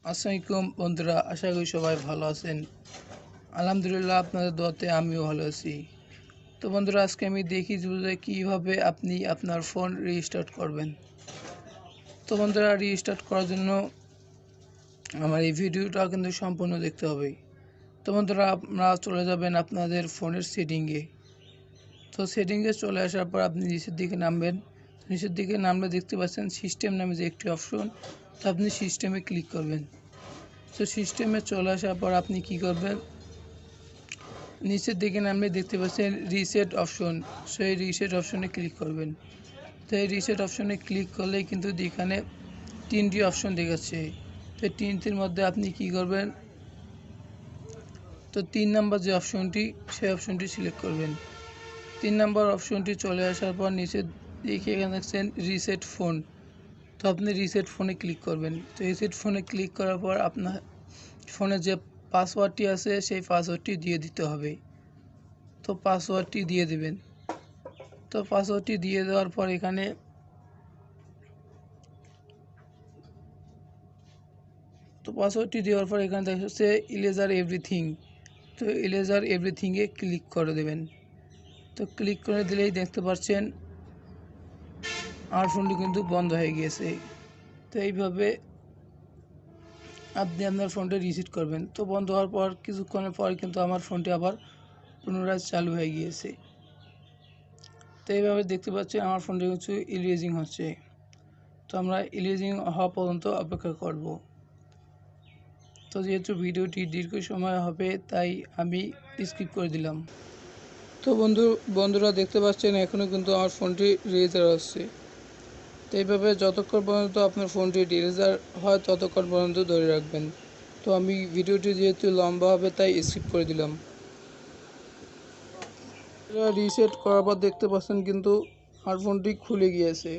আসসালামাইকুম বন্ধুরা, আশা করি সবাই ভালো আছেন। আলহামদুলিল্লাহ, আপনাদের দোয়াতে আমিও ভালো আছি। তো বন্ধুরা, আজকে আমি দেখি যে কীভাবে আপনি আপনার ফোন রিস্টার্ট করবেন। তো বন্ধুরা, রিস্টার্ট করার জন্য আমার এই ভিডিওটা কিন্তু সম্পূর্ণ দেখতে হবে। তো বন্ধুরা, আপনারা চলে যাবেন আপনাদের ফোনের সেটিংয়ে। তো সেটিংয়ে চলে আসার পর আপনি নিচের দিকে নামবেন। নিচের দিকে নামলে দেখতে পাচ্ছেন সিস্টেম নামে যে একটি অপশন। তো আপনি সিস্টেমে ক্লিক করবেন। তো সিস্টেমে চলে আসার পর আপনি কি করবেন, নিচের দিকে নামলে দেখতে পাচ্ছেন রিসেট অপশন। সেই রিসেট অপশনে ক্লিক করবেন। তো এই রিসেট অপশনে ক্লিক করলেই কিন্তু এখানে তিনটি অপশন দেখাচ্ছে। তো তিনটির মধ্যে আপনি কি করবেন, তো 3 নাম্বার যে অপশনটি, সেই অপশনটি সিলেক্ট করবেন। 3 নাম্বার অপশনটি চলে আসার পর নিচে দেখে এখানে দেখছেন রিসেট ফোন। তো আপনি রিসেট ফোনে ক্লিক করবেন। তো রিসেট ফোনে ক্লিক করার পর আপনার ফোনে যে পাসওয়ার্ডটি আছে সেই পাসওয়ার্ডটি দিয়ে দিতে হবে। তো পাসওয়ার্ডটি দিয়ে দিবেন। তো পাসওয়ার্ডটি দিয়ে দেওয়ার পর এখানে দেখা যাচ্ছে ইরেজার এভরিথিং। তো ইরেজার এভরিথিংয়ে ক্লিক করে দেবেন। তো ক্লিক করে দিলেই দেখতে পাচ্ছেন আমার ফোনটি কিন্তু বন্ধ হয়ে গিয়েছে। তো এইভাবে আপনি আপনার ফোনটা রিসেট করবেন। তো বন্ধ হওয়ার পর কিছুক্ষণের পর কিন্তু আমার ফোনটি আবার পুনরায় চালু হয়ে গিয়েছে। তো এইভাবে দেখতে পাচ্ছি আমার ফোনটি হচ্ছে ইরেজিং হচ্ছে। তো আমরা ইরেজিং হওয়া পর্যন্ত অপেক্ষা করব। তো যেহেতু ভিডিওটি দীর্ঘ সময় হবে তাই আমি স্কিপ করে দিলাম। তো বন্ধুরা দেখতে পাচ্ছেন এখনও কিন্তু আমার ফোনটি রেজার আসছে। তো এইভাবে যতক্ষণ পর্যন্ত আপনার ফোনটি রেজার হয় ততক্ষণ পর্যন্ত ধরে রাখবেন। তো আমি ভিডিওটি যেহেতু লম্বা হবে তাই স্কিপ করে দিলাম। রিসেট করার পর দেখতে পাচ্ছেন কিন্তু আমার ফোনটি খুলে গিয়েছে।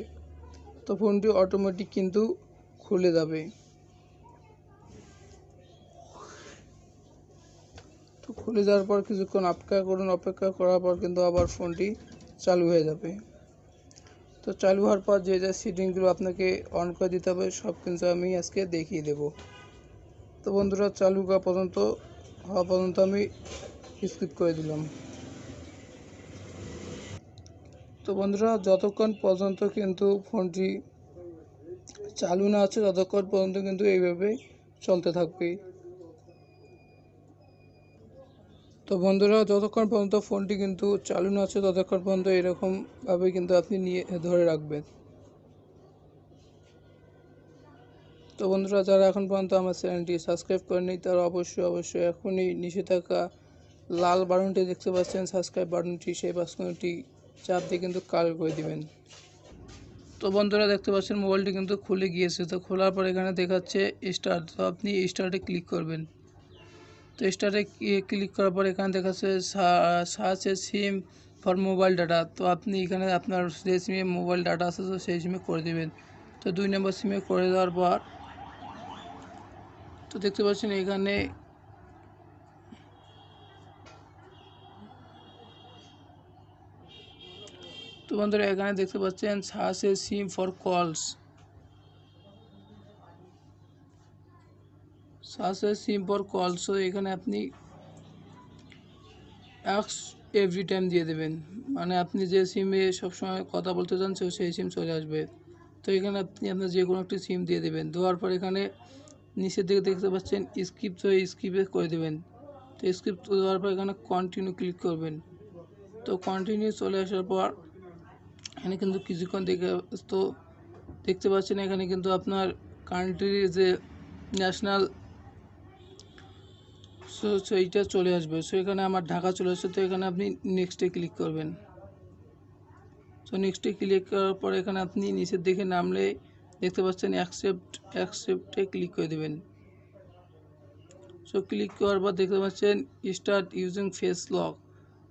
তো ফোনটি অটোমেটিক কিন্তু খুলে যাবে। তো খুলে যাওয়ার পর কিছুক্ষণ অপেক্ষা করুন। অপেক্ষা করার পর কিন্তু আবার ফোনটি চালু হয়ে যাবে। তো চালু হওয়ার পর যে সেটিংগুলো আপনাকে অন করে দিতে হবে সব কিন্তু আমি আজকে দেখিয়ে দেব। তো বন্ধুরা, চালু হওয়া পর্যন্ত আমি স্কিপ করে দিলাম। তো বন্ধুরা, যতক্ষণ পর্যন্ত কিন্তু ফোনটি চালু না আছে ততক্ষণ পর্যন্ত কিন্তু এইভাবে চলতে থাকবে। তো বন্ধুরা, যতক্ষণ পর্যন্ত ফোনটি কিন্তু চালু না আছে ততক্ষণ পর্যন্ত এরকমভাবে কিন্তু আপনি ধরে রাখবেন। তো বন্ধুরা, যারা এখন পর্যন্ত আমার চ্যানেলটি সাবস্ক্রাইব করেনি তারা অবশ্যই এখনই নিচে থাকা লাল বাটনটি দেখতে পাচ্ছেন, সাবস্ক্রাইব বাটনটি, সেই বাটনটি চাপ দিয়ে কিন্তু কালো করে দিবেন। তো বন্ধুরা, দেখতে পাচ্ছেন মোবাইলটি কিন্তু খুলে গিয়েছে। তো খোলার পর এখানে দেখাচ্ছে স্টার্ট। তো আপনি স্টার্টে ক্লিক করবেন। তো স্টার্টে ক্লিক করার পর এখানে দেখাচ্ছে search A SIM for mobile data. তো আপনি এখানে আপনার যে সিমে মোবাইল ডাটা আছে তো সেই সিমে করে দেবেন। তো 2 নম্বর সিমে করে দেওয়ার পর তো দেখতে পাচ্ছেন এখানে তো বন্ধুরা, এখানে দেখতে পাচ্ছেন সার্চ এ সিম ফর কলস। সার্চ এ সিম ফর কলস। তো এখানে আপনি অ্যাক্স এভরি টাইম দিয়ে দেবেন। মানে আপনি যে সিমে সবসময় কথা বলতে চান সেই সিম চলে আসবে। তো এখানে আপনি আপনার যে কোনো একটি সিম দিয়ে দেবেন। দেওয়ার পর এখানে নিচের দিকে দেখতে পাচ্ছেন স্কিপ। তো স্কিপে করে দেবেন। তো স্কিপ দেওয়ার পর এখানে কন্টিনিউ ক্লিক করবেন। তো কন্টিনিউ চলে আসার পর এখানে কিন্তু কিছুক্ষণ তো দেখতে পাচ্ছেন এখানে কিন্তু আপনার কান্ট্রির যে ন্যাশনাল সেইটা চলে আসবে। সো এখানে আমার ঢাকা চলে আসছে। তো এখানে আপনি নেক্সটে ক্লিক করবেন। তো নেক্সটে ক্লিক করার পর এখানে আপনি নিচের দিকে নামলে দেখতে পাচ্ছেন অ্যাকসেপ্টে ক্লিক করে দেবেন। সো ক্লিক করার পর দেখতে পাচ্ছেন স্টার্ট ইউজিং ফেস লক।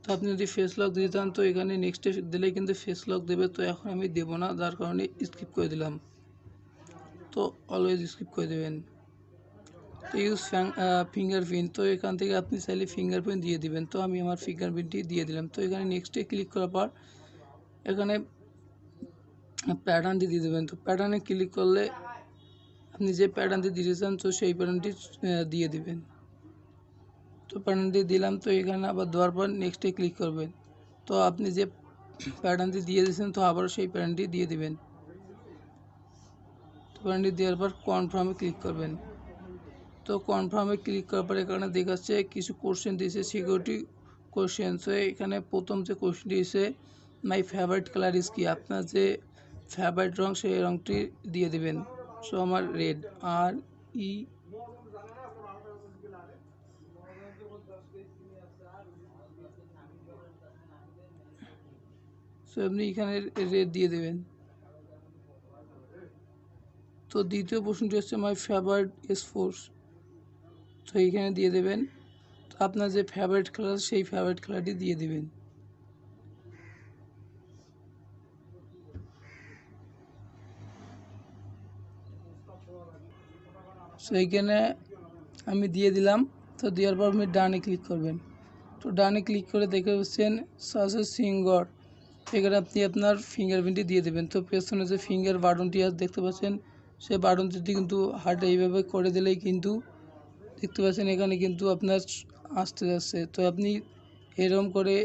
তো আপনি যদি ফেস লক দিতে চান তো এখানে নেক্সটে দিলে কিন্তু ফেস লক দেবে। তো এখন আমি দেবো না, যার কারণে স্কিপ করে দিলাম। তো অলওয়েজ স্কিপ করে দেবেন। তো ইউজ ফিঙ্গারপ্রিন্ট। তো এখান থেকে আপনি চাইলে ফিঙ্গারপ্রিন্ট দিয়ে দিবেন। তো আমি আমার ফিঙ্গারপ্রিন্টটি দিয়ে দিলাম। তো এখানে নেক্সটে ক্লিক করার পর এখানে প্যাটার্নটি দিয়ে দেবেন। তো প্যাটার্নে ক্লিক করলে আপনি যে প্যাটার্নটি দিতে চান তো সেই প্যাটার্নটি দিয়ে দিবেন। তো প্যাটার্নটি দিলাম, তো এখানে আবার দেওয়ার পর নেক্সটে ক্লিক করবেন। তো আপনি যে প্যাটার্নটি দিয়ে দিয়েছেন তো আবারও সেই প্যাটার্নটি দিয়ে দিবেন। তো প্যাটার্নটি দেওয়ার পর কনফার্মে ক্লিক করবেন। তো কনফার্মে ক্লিক করার পর এখানে দেখাচ্ছে কিছু কোশ্চেন দিয়েছে, সিকিউরিটি কোশ্চেন। তো এখানে প্রথম যে কোশ্চেনটি দিয়েছে মাই ফেভারিট কালার ইজ কি, আপনার যে ফেভারিট রং সেই রংটি দিয়ে দিবেন। সো আমার রেড, RE। সো আপনি এখানে রেড দিয়ে দেবেন। তো দ্বিতীয় প্রশ্নটি হচ্ছে মাই ফেভারিট স্পোর্টস, তো এইখানে দিয়ে দেবেন। তো আপনার যে ফেভারিট কালার সেই ফেভারিট কালারটি দিয়ে দিবেন। সো এইখানে আমি দিয়ে দিলাম। তো দেওয়ার পর আপনি ডানে ক্লিক করবেন। তো ডানে ক্লিক করে দেখে পাচ্ছেন সাজেস সিঙ্গার, এখানে আপনি আপনার ফিঙ্গারপ্রিন্টটি দিয়ে দেবেন। তো পেছনে যে ফিঙ্গার বাটনটি দেখতে পাচ্ছেন সেই বাটনটি কিন্তু হার্টে এইভাবে করে দিলেই কিন্তু দেখতে পাচ্ছেন এখানে কিন্তু আপনার আসতে যাচ্ছে। তো আপনি এরকম করে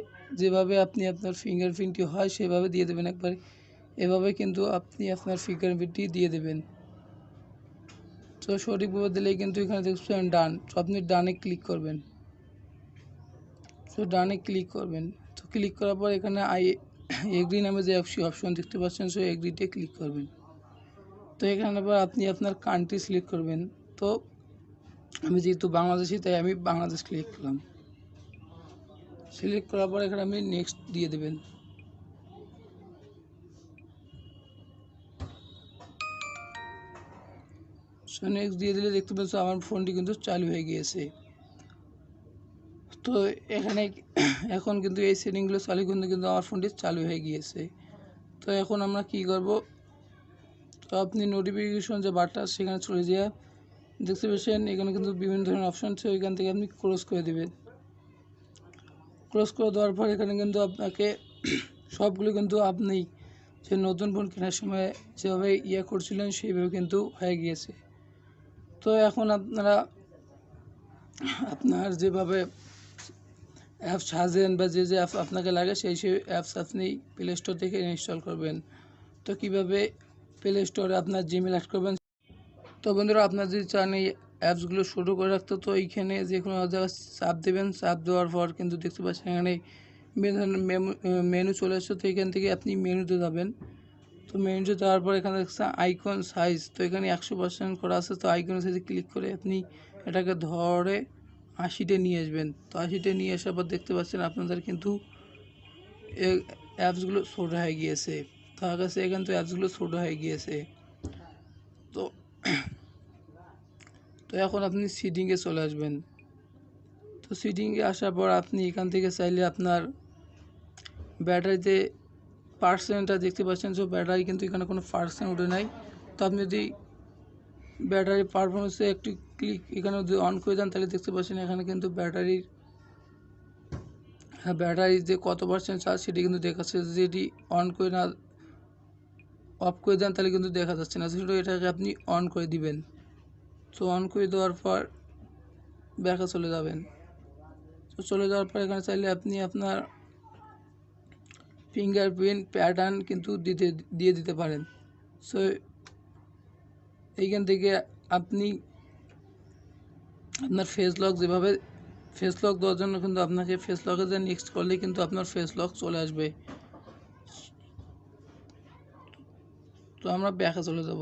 যেভাবে আপনি আপনার ফিঙ্গারপ্রিন্টটি হয় সেভাবে দিয়ে দেবেন একবার। এভাবে কিন্তু আপনি আপনার ফিঙ্গারপ্রিন্টটি দিয়ে দেবেন। তো সঠিকভাবে দিলেই কিন্তু এখানে দেখছেন ডান। তো আপনি ডানে ক্লিক করবেন। তো ডানে ক্লিক করবেন। তো ক্লিক করার পর এখানে এগ্রি নামে যে অপশন দেখতে পাচ্ছেন সো এগ্রিতে ক্লিক করবেন। তো এখানে আবার আপনি আপনার কান্ট্রি সিলেক্ট করবেন। তো আমি যেহেতু বাংলাদেশি তাই আমি বাংলাদেশ ক্লিক করলাম। সিলেক্ট করার পর এখানে আপনি নেক্সট দিয়ে দেবেন। সো নেক্সট দিয়ে দিলে দেখতে পাচ্ছ আমার ফোনটি কিন্তু চালু হয়ে গিয়েছে। তো এখানে এখন কিন্তু এই সেটিংগুলো চালু কিন্তু আমার ফোনটি চালু হয়ে গিয়েছে। তো এখন আমরা কি করব, তো আপনি নোটিফিকেশন যে বারটা সেখানে চলে যাওয়া দেখতে পাচ্ছেন এখানে কিন্তু বিভিন্ন ধরনের অপশান আছে, ওইখান থেকে আপনি ক্লোজ করে দেবেন। ক্লোজ করে দেওয়ার পর এখানে কিন্তু আপনাকে সবগুলো কিন্তু আপনি যে নতুন ফোন কেনার সময় যেভাবে করছিলেন সেইভাবে কিন্তু হয়ে গিয়েছে। তো এখন আপনারা আপনার যেভাবে অ্যাপস সাজেন বা যে যে অ্যাপ আপনাকে লাগে সেই অ্যাপস আপনি প্লে স্টোর থেকে ইনস্টল করবেন। তো কীভাবে প্লে স্টোরে আপনার জিমেল অ্যাড করবেন। তো বন্ধুরা আপনার যদি চান এই অ্যাপসগুলো শুরু করে রাখতে তো এইখানে যে কোনো জায়গায় চাপ দেবেন। চাপ দেওয়ার পর কিন্তু দেখতে পাচ্ছেন এখানে বিভিন্ন ধরনের মেনু চলে আসছে। তো এখান থেকে আপনি মেনুতে যাবেন। তো মেনুতে যাওয়ার পর এখানে দেখছেন আইকন সাইজ, তো এখানে 100% করা আছে। তো আইকন সাইজে ক্লিক করে আপনি এটাকে ধরে 80টে নিয়ে আসবেন। তো 80টে নিয়ে আসার পর দেখতে পাচ্ছেন আপনাদের কিন্তু অ্যাপসগুলো ছোটো হয়ে গিয়েছে। তার কাছে এখান থেকে অ্যাপসগুলো ছোটো হয়ে গিয়েছে। তো তো এখন আপনি সিটিংয়ে চলে আসবেন। তো সিটিংয়ে আসার পর আপনি এখান থেকে চাইলে আপনার ব্যাটারিতে পার্সেন্টটা দেখতে পাচ্ছেন। তো ব্যাটারি কিন্তু এখানে কোনো পার্সেন্ট উঠে নাই। তো আপনি যদি ব্যাটারি পারফরমেন্সে একটু ক্লিক এখানে যদি অন করে দেন তাহলে দেখতে পাচ্ছেন এখানে কিন্তু ব্যাটারি যে কত পার্সেন্ট চার্জ সেটি কিন্তু দেখাচ্ছে। যেটি অন করে না অফ করে দেন তাহলে কিন্তু দেখা যাচ্ছে না, সেটা এটাকে আপনি অন করে দিবেন। তো অন করে দেওয়ার পর ব্যাকে চলে যাবেন। তো চলে যাওয়ার পর এখানে চাইলে আপনি আপনার ফিঙ্গারপ্রিন্ট প্যাটার্ন কিন্তু দিয়ে দিতে পারেন। সো এইখান থেকে আপনি আপনার ফেস লক যেভাবে ফেস লক দেওয়ার জন্য কিন্তু আপনাকে ফেস লকে যে নেক্সট করলে কিন্তু আপনার ফেস লক চলে আসবে। তো আমরা ব্যাকে চলে যাব।